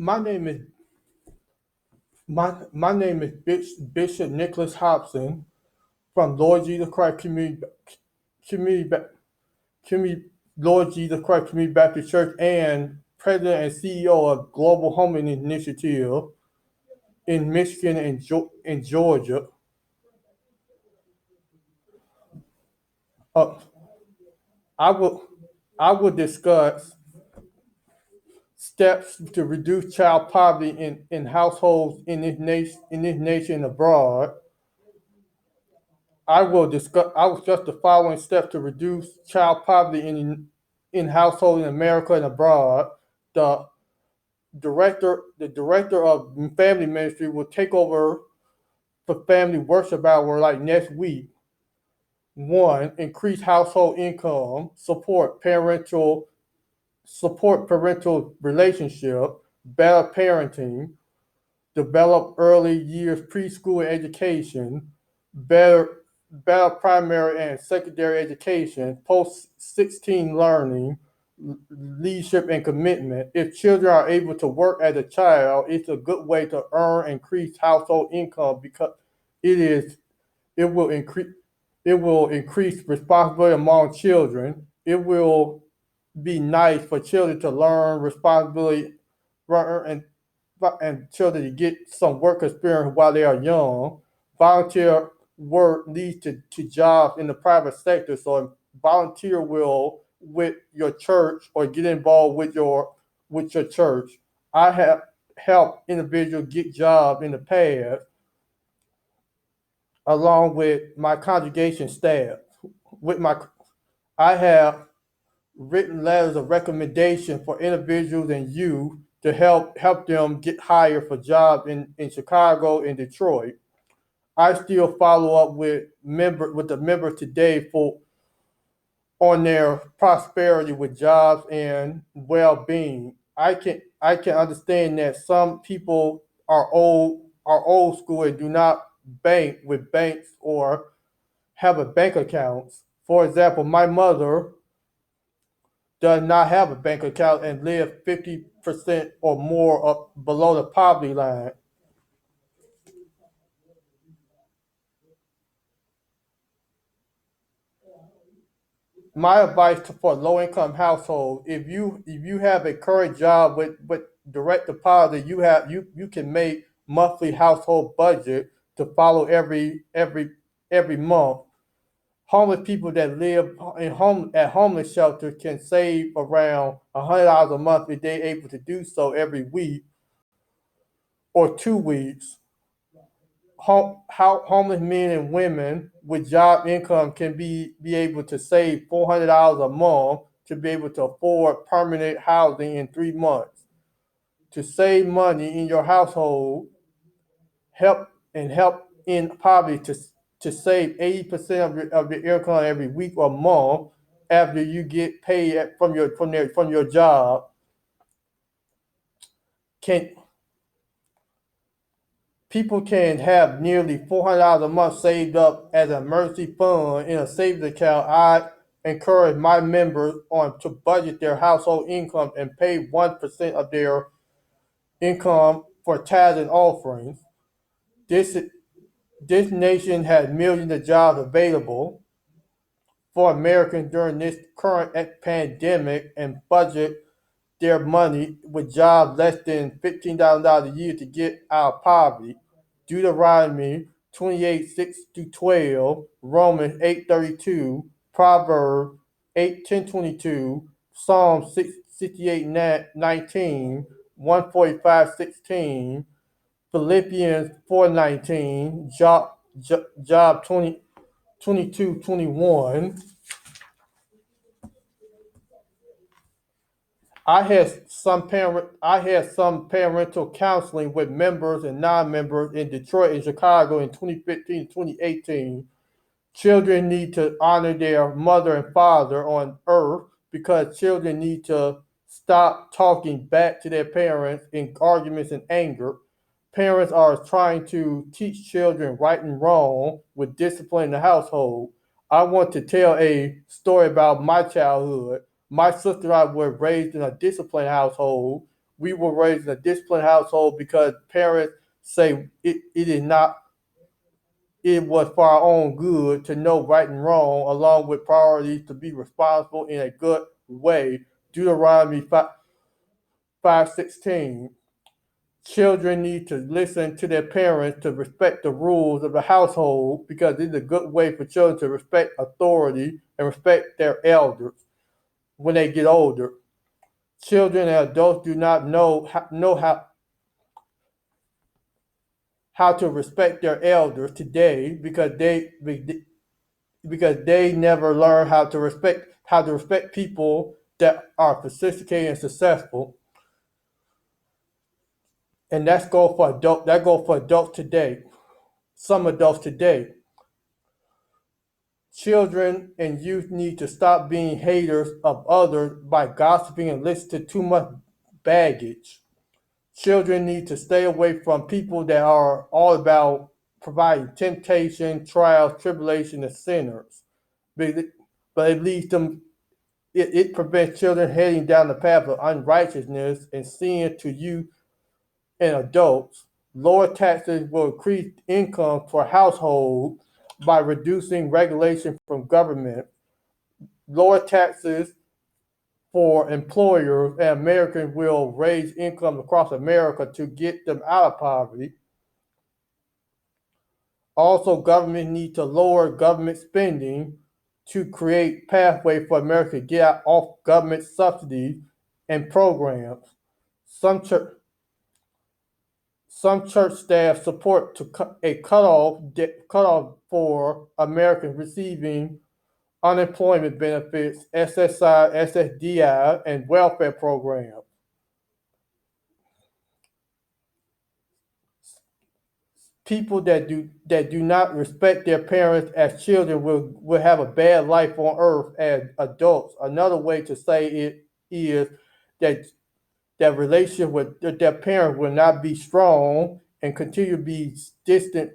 My name is my name is Bishop Nicholas Hobson from Lord Jesus Christ Community Ba- Community Lord Jesus Christ Community Baptist Church and President and CEO of Global Homeless Initiative in Michigan and Georgia. Uh, I will I will discuss steps to reduce child poverty in households in this nation and abroad. I will discuss the following steps to reduce child poverty in households in America and abroad. The director of family ministry will take over for family worship hour like next week. One, increase household income, support parental relationship, better parenting, develop early years preschool education, better better primary and secondary education, post 16 learning, leadership and commitment. If children are able to work as a child, it's a good way to earn increased household income because it is it will increase responsibility among children. It will be nice for children to learn responsibility and children to get some work experience while they are young. Volunteer work leads to jobs in the private sector. So volunteer will with your church or get involved with your church. I have helped individuals get jobs in the past along with my congregation staff. With my I have written letters of recommendation for individuals and youth to help them get hired for jobs in Chicago and Detroit. I still follow up with the members today for on their prosperity with jobs and well-being. I can understand that some people are old school and do not bank with banks or have a bank account. For example, my mother does not have a bank account and lives 50% or more up below the poverty line. My advice for low income household: if you have a current job with direct deposit, you can make monthly household budget to follow every month. Homeless people that live in homeless shelters can save around $100 a month if they're able to do so every week or 2 weeks. How homeless men and women with job income can be able to save $400 a month to be able to afford permanent housing in 3 months. To save money in your household, help in poverty to save 80% of your income every week or month after you get paid from your job can people can have nearly $400 a month saved up as an emergency fund in a savings account. I encourage my members to budget their household income and pay 1% of their income for tithes and offerings. This this nation has millions of jobs available for Americans during this current pandemic and budget their money with jobs less than $15,000 a year to get out of poverty. Deuteronomy 28:6-12, Romans 8:32, Proverbs 8:10-22, Psalm 68:19, 145:16, Philippians 4:19, Job 22:21. I had some parental counseling with members and non-members in Detroit and Chicago in 2015 and 2018. Children need to honor their mother and father on earth because children need to stop talking back to their parents in arguments and anger. Parents are trying to teach children right and wrong with discipline in the household. I want to tell a story about my childhood. My sister and I were raised in a disciplined household. we were raised in a disciplined household because parents say it is not, it was for our own good to know right and wrong, along with priorities to be responsible in a good way. Deuteronomy 5:16. Children need to listen to their parents to respect the rules of the household because it's a good way for children to respect authority and respect their elders when they get older. Children and adults do not know how to respect their elders today because they never learn how to respect people that are sophisticated and successful. And that go for adults today. Some adults today. Children and youth need to stop being haters of others by gossiping and listening to too much baggage. Children need to stay away from people that are all about providing temptation, trials, tribulation, and sinners. But it leads them. It prevents children heading down the path of unrighteousness and sin to youth and adults. Lower taxes will increase income for households by reducing regulation from government. Lower taxes for employers and Americans will raise income across America to get them out of poverty. Also, government need to lower government spending to create pathway for America to get out off government subsidies and programs. Some church some church staff support to a cutoff for Americans receiving unemployment benefits, SSI, SSDI, and welfare programs. People that do not respect their parents as children will have a bad life on earth as adults. Another way to say it is that that relationship with their parents will not be strong and continue to be distant.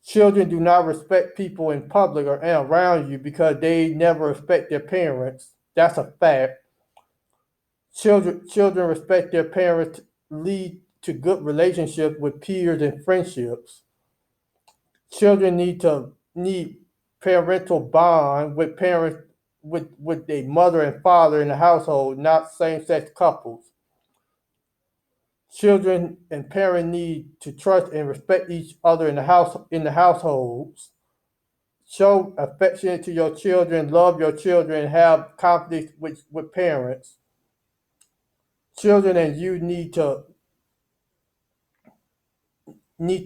Children do not respect people in public or around you because they never respect their parents. That's a fact. Children respect their parents lead to good relationships with peers and friendships. Children need parental bond with parents with a mother and father in the household, not same sex couples. Children and parents need to trust and respect each other in the households. Show affection to your children, love your children, have confidence with parents. Children and you need to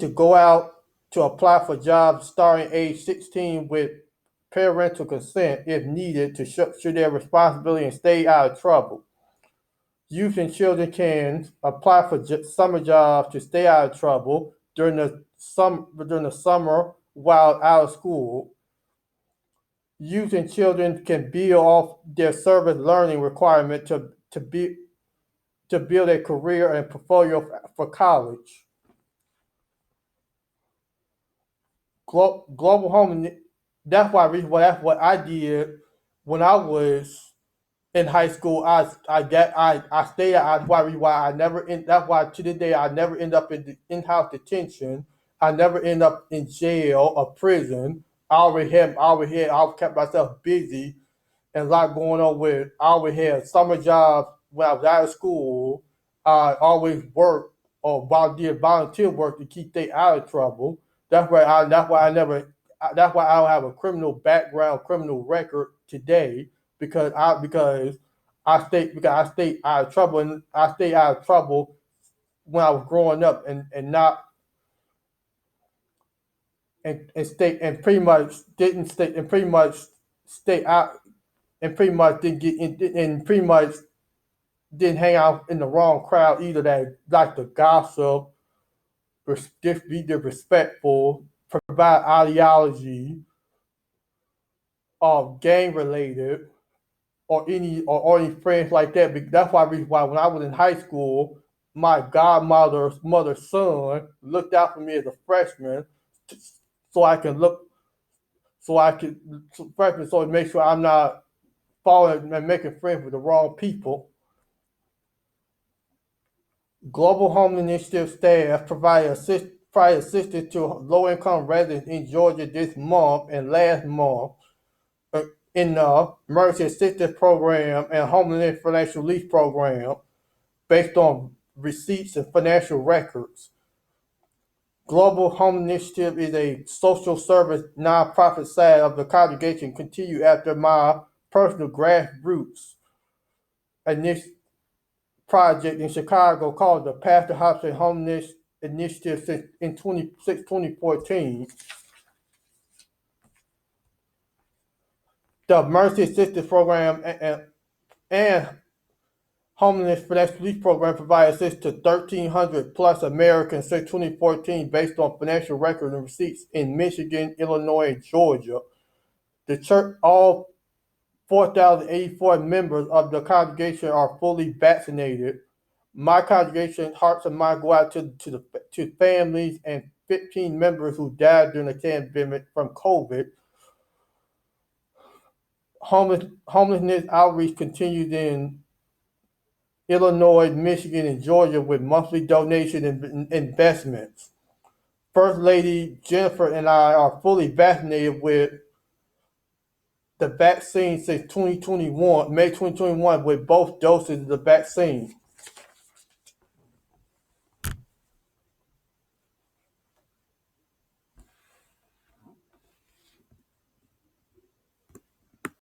go out to apply for jobs starting age 16 with parental consent if needed to show their responsibility and stay out of trouble. Youth and children can apply for summer jobs to stay out of trouble during the summer while out of school. Youth and children can build off their service learning requirement to build a career and portfolio for college. Global home. That's what I did when I was in high school. I stayed. Why I never. That's why to this day I never end up in in-house detention. I never end up in jail or prison. I always kept myself busy and a lot going on with. I always had summer jobs when I was out of school. I always worked or did volunteer work to keep they out of trouble. That's why I never. That's why I don't have a criminal background, criminal record today because I stayed out of trouble and I stayed out of trouble when I was growing up and not and stay and pretty much didn't stay and pretty much stay out and pretty much didn't get in and pretty much didn't hang out in the wrong crowd either that like to gossip, just be disrespectful, provide ideology of gang related or any friends like that. That's why when I was in high school, my godmother's mother's son looked out for me as a freshman, so I can look so I can freshman so to make sure I'm not falling and making friends with the wrong people. Global Home Initiative staff provide assistance to low-income residents in Georgia this month and last month uh, in the Emergency Assistance Program and Homeland Financial Relief Program based on receipts and financial records. Global Home Initiative is a social service nonprofit side of the congregation continued after my personal grassroots project in Chicago called the Pastor Hobson Homeless Initiative since in 2014. The Mercy Assistance Program and Homeless Financial Relief Program provide assistance to 1,300 plus Americans since 2014 based on financial records and receipts in Michigan, Illinois, and Georgia. The church, all 4,084 members of the congregation are fully vaccinated. My congregation's hearts and minds go out to families and 15 members who died during the pandemic from COVID. Homelessness outreach continues in Illinois, Michigan, and Georgia with monthly donation and investments. First Lady Jennifer and I are fully vaccinated with the vaccine since 2021, May 2021, with both doses of the vaccine.